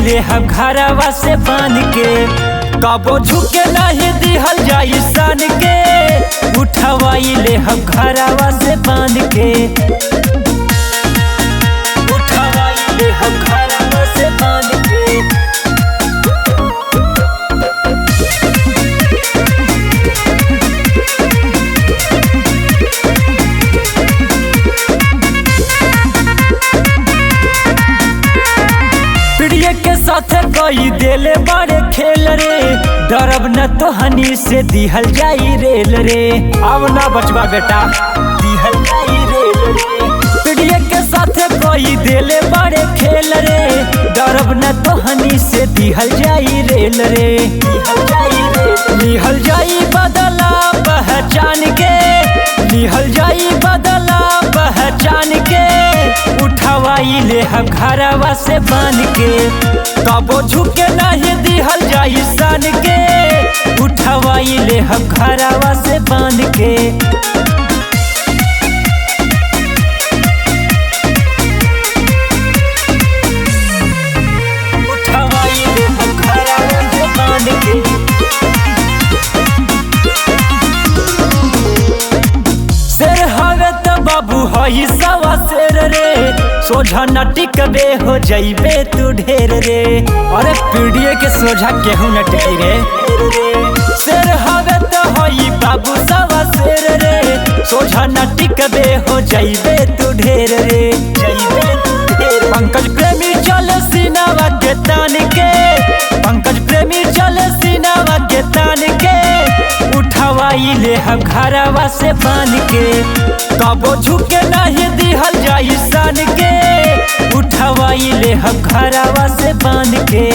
ले हम घरवा से बांध के, कबो झुके नहीं दिहल जाई सन के, उठवाई ले हम घरवा से बांध के, उठवाई ले हम घरवा से बांध के। प्रिय के साथ कई देले बड़े खेल रे, डरब न तो हनी से दिहल जाई रेल रे, अब ना बचवा बेटा दिहल जाई रेल रे। प्रिय के साथ कई देले बड़े खेल रे, डरब न तो हनी से दिहल जाई रेल रे, दिहल जाई रेल। लिहल जाई बदला पहचान के, लिहल जाई बदला पहचान के, उठवाई ले हम घरवा से बांध के, कबो झुके नहीं दिहल जाई सन के, उठवाई ले हम घरवा से बांध के। उठवाई ले हम घरवा से बांध के। शेर हवे तो बाबू हई सवा शेर रे, सोझा न टिकबे हो जाइबे तू ढेर रे, अरे पीढ़िए के सोझा केहू न टिकी रे। शेर हवे तो हई बाबू सवा शेर रे, सोझा न टिकबे हो जाइबे तू ढेर रे, जाइबे तू ढेर। पंकज प्रेमी चले सीनावा के तान के, पंकज प्रेमी चले सीनावा के तान के, उठवाई ले हम घरवा से बांध के, कबो झुके नहीं दिहल जाई सन के, उठवाई ले हम घरवा से बांध के।